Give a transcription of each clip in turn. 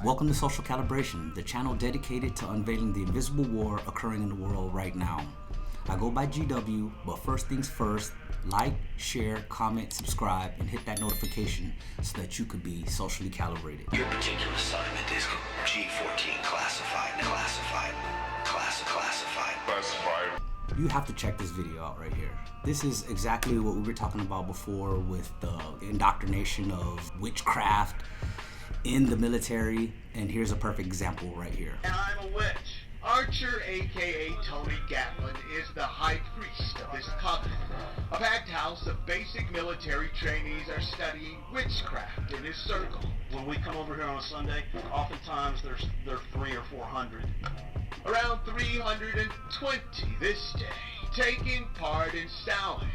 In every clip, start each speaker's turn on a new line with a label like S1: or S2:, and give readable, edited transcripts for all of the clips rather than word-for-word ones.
S1: Welcome to Social Calibration, the channel dedicated to unveiling the invisible war occurring in the world right now. I go by GW, but first things first, like, share, comment, subscribe, and hit that notification so that you could be socially calibrated.
S2: Your particular assignment is G14 classified.
S1: You have to check this video out right here. This is exactly what we were talking about before with the indoctrination of witchcraft in the military, and here's a perfect example right here.
S3: And I'm a witch. Archer, aka Tony Gatlin, is the high priest of this coven. A packed house of basic military trainees are studying witchcraft in his circle.
S4: When we come over here on a Sunday, oftentimes there's 300 or 400.
S3: Around 320 this day, taking part in Samhain,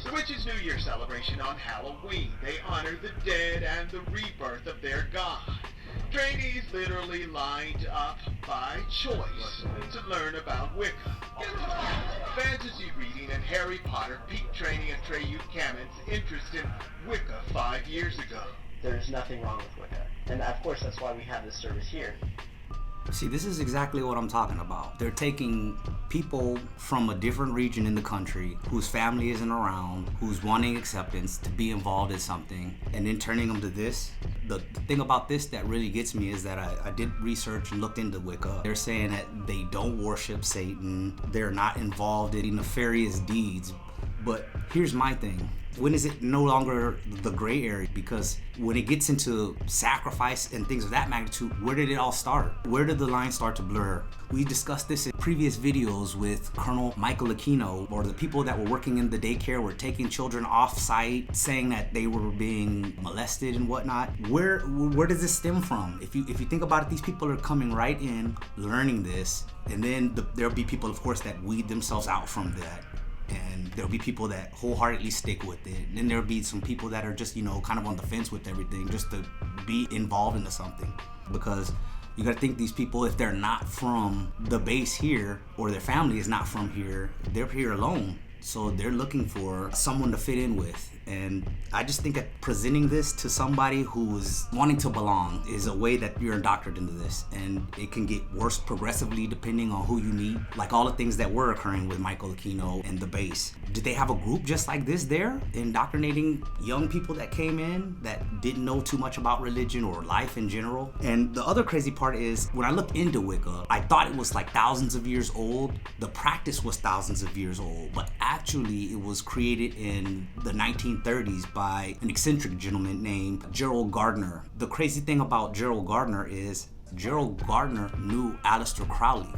S3: the witches' New Year celebration on Halloween. They honor the dead and the rebirth of their god. Trainees literally lined up by choice to learn about Wicca. Fantasy reading and Harry Potter piqued training and Treyu Kamen's interest in Wicca 5 years ago.
S4: There's nothing wrong with Wicca. And of course that's why we have this service here.
S1: See, this is exactly what I'm talking about. They're taking people from a different region in the country whose family isn't around, who's wanting acceptance to be involved in something, and then turning them to this. The thing about this that really gets me is that I did research and looked into Wicca. They're saying that they don't worship Satan. They're not involved in nefarious deeds. But here's my thing. When is it no longer the gray area? Because when it gets into sacrifice and things of that magnitude, where did it all start? Where did the line start to blur? We discussed this in previous videos with Colonel Michael Aquino, or the people that were working in the daycare were taking children off site, saying that they were being molested and whatnot. Where does this stem from? If you think about it, these people are coming right in, learning this, and then there'll be people, of course, that weed themselves out from that. And there'll be people that wholeheartedly stick with it. And then there'll be some people that are just, kind of on the fence with everything, just to be involved into something. Because you gotta think, these people, if they're not from the base here, or their family is not from here, they're here alone. So they're looking for someone to fit in with. And I just think that presenting this to somebody who's wanting to belong is a way that you're indoctrinated into this. And it can get worse progressively depending on who you meet. Like all the things that were occurring with Michael Aquino and the base. Did they have a group just like this there, indoctrinating young people that came in that didn't know too much about religion or life in general? And the other crazy part is, when I looked into Wicca, I thought it was like thousands of years old. The practice was thousands of years old, but actually it was created in the 1930s by an eccentric gentleman named Gerald Gardner. The crazy thing about Gerald Gardner is Gerald Gardner knew Aleister Crowley.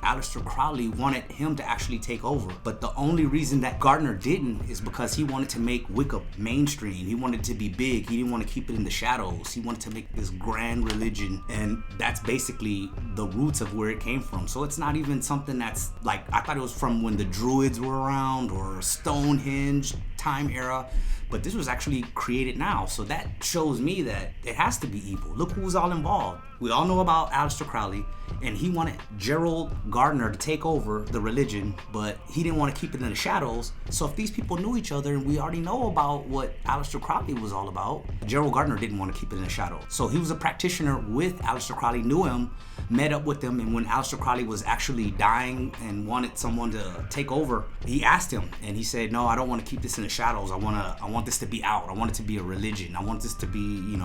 S1: Aleister Crowley wanted him to actually take over, but the only reason that Gardner didn't is because he wanted to make Wicca mainstream. He wanted to be big. He didn't want to keep it in the shadows. He wanted to make this grand religion, and that's basically the roots of where it came from. So it's not even something that's like, I thought it was from when the Druids were around or Stonehenge time era, but this was actually created now. So that shows me that it has to be evil. Look who's all involved. We all know about Aleister Crowley, and he wanted Gerald Gardner to take over the religion, but he didn't want to keep it in the shadows. So if these people knew each other, and we already know about what Aleister Crowley was all about, Gerald Gardner didn't want to keep it in the shadows. So he was a practitioner with Aleister Crowley, knew him, met up with him, and when Aleister Crowley was actually dying and wanted someone to take over, he asked him, and he said, no, I don't want to keep this in the shadows. I want this to be out. I want it to be a religion. I want this to be,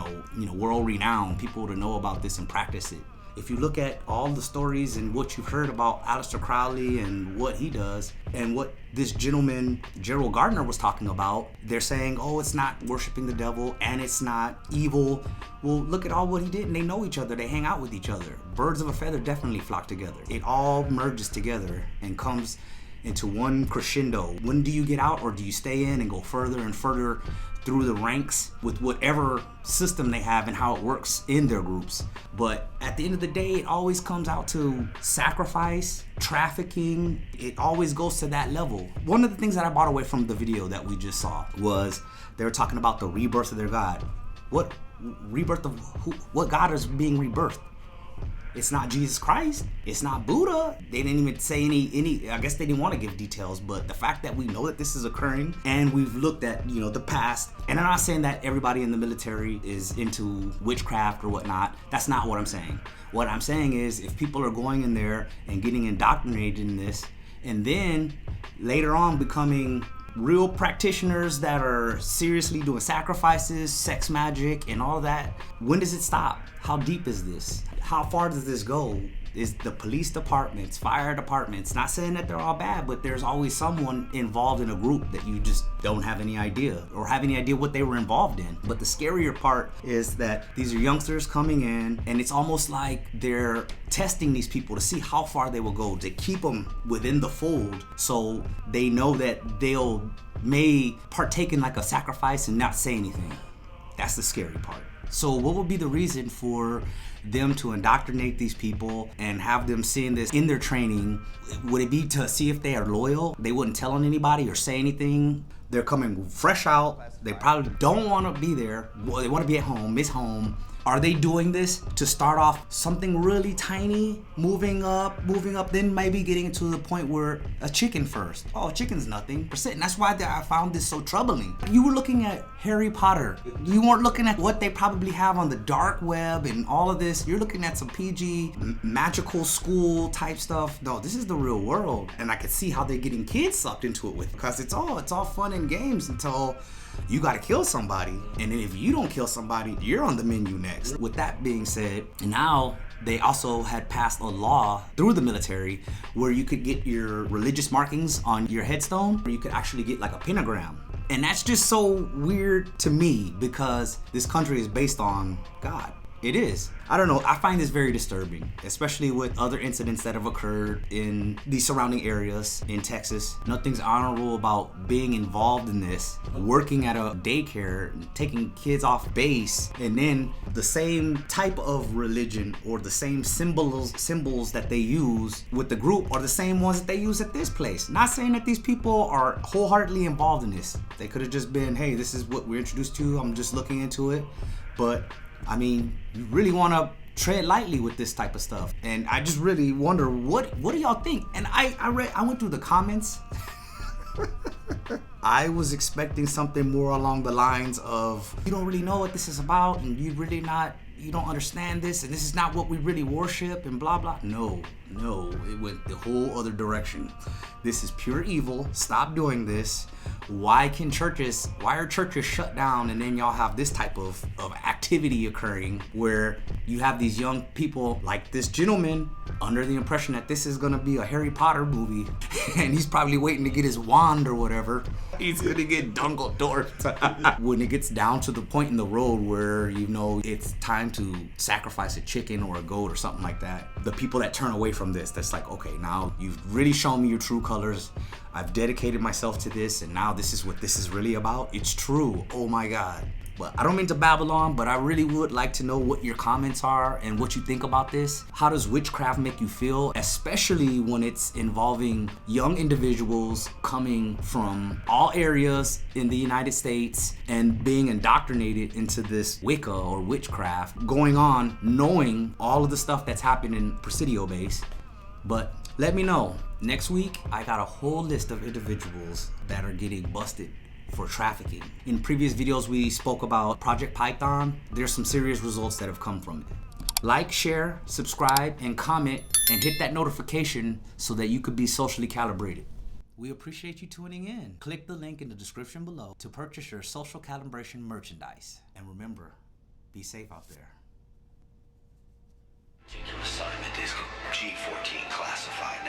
S1: world renowned, people to know about this and practice it. If you look at all the stories and what you've heard about Aleister Crowley and what he does, and what this gentleman, Gerald Gardner, was talking about, they're saying, oh, it's not worshiping the devil and it's not evil. Well, look at all what he did, and they know each other. They hang out with each other. Birds of a feather definitely flock together. It all merges together and comes into one crescendo. When do you get out, or do you stay in and go further and further through the ranks with whatever system they have and how it works in their groups? But at the end of the day, it always comes out to sacrifice, trafficking. It always goes to that level. One of the things that I brought away from the video that we just saw was they were talking about the rebirth of their god. What rebirth of who? What god is being rebirthed? It's not Jesus Christ. It's not Buddha. They didn't even say any. I guess they didn't want to give details, but the fact that we know that this is occurring and we've looked at, the past, and I'm not saying that everybody in the military is into witchcraft or whatnot. That's not what I'm saying. What I'm saying is if people are going in there and getting indoctrinated in this, and then later on becoming real practitioners that are seriously doing sacrifices, sex magic, and all that, when does it stop? How deep is this? How far does this go? Is the police departments, fire departments, not saying that they're all bad, but there's always someone involved in a group that you just don't have any idea or have any idea what they were involved in. But the scarier part is that these are youngsters coming in, and it's almost like they're testing these people to see how far they will go, to keep them within the fold so they know that may partake in like a sacrifice and not say anything. That's the scary part. So what would be the reason for them to indoctrinate these people and have them seeing this in their training? Would it be to see if they are loyal? They wouldn't tell on anybody or say anything. They're coming fresh out. They probably don't want to be there. They want to be at home, miss home. Are they doing this to start off something really tiny, moving up, then maybe getting to the point where a chicken first? Oh, chicken's nothing. And that's why I found this so troubling. You were looking at Harry Potter. You weren't looking at what they probably have on the dark web and all of this. You're looking at some PG, magical school type stuff. No, this is the real world. And I could see how they're getting kids sucked into it because it's all fun and games until you gotta kill somebody, and then if you don't kill somebody, you're on the menu next. With that being said, now they also had passed a law through the military where you could get your religious markings on your headstone, or you could actually get like a pentagram. And that's just so weird to me because this country is based on God. It is. I don't know. I find this very disturbing, especially with other incidents that have occurred in the surrounding areas in Texas. Nothing's honorable about being involved in this, working at a daycare, taking kids off base, and then the same type of religion or the same symbols that they use with the group are the same ones that they use at this place. Not saying that these people are wholeheartedly involved in this. They could have just been, hey, this is what we're introduced to. I'm just looking into it. But I mean, you really want to tread lightly with this type of stuff. And I just really wonder, what do y'all think? And I went through the comments. I was expecting something more along the lines of, you don't really know what this is about, and you don't understand this, and this is not what we really worship, and blah, blah. No, it went the whole other direction. This is pure evil. Stop doing this. Why are churches shut down, and then y'all have this type of activity occurring where you have these young people like this gentleman under the impression that this is gonna be a Harry Potter movie, and he's probably waiting to get his wand or whatever. He's gonna get Dumbledore. When it gets down to the point in the road where it's time to sacrifice a chicken or a goat or something like that, the people that turn away from this, that's like, okay, now you've really shown me your true colors. I've dedicated myself to this, and now this is what this is really about. It's true. Oh my God. But I don't mean to babble on, but I really would like to know what your comments are and what you think about this. How does witchcraft make you feel, especially when it's involving young individuals coming from all areas in the United States and being indoctrinated into this Wicca or witchcraft, going on knowing all of the stuff that's happening in Presidio base? But let me know. Next week, I got a whole list of individuals that are getting busted for trafficking. In previous videos, we spoke about Project Python. There's some serious results that have come from it. Like, share, subscribe, and comment, and hit that notification so that you could be socially calibrated. We appreciate you tuning in. Click the link in the description below to purchase your social calibration merchandise. And remember, be safe out there.
S2: Assignment is G14 classified.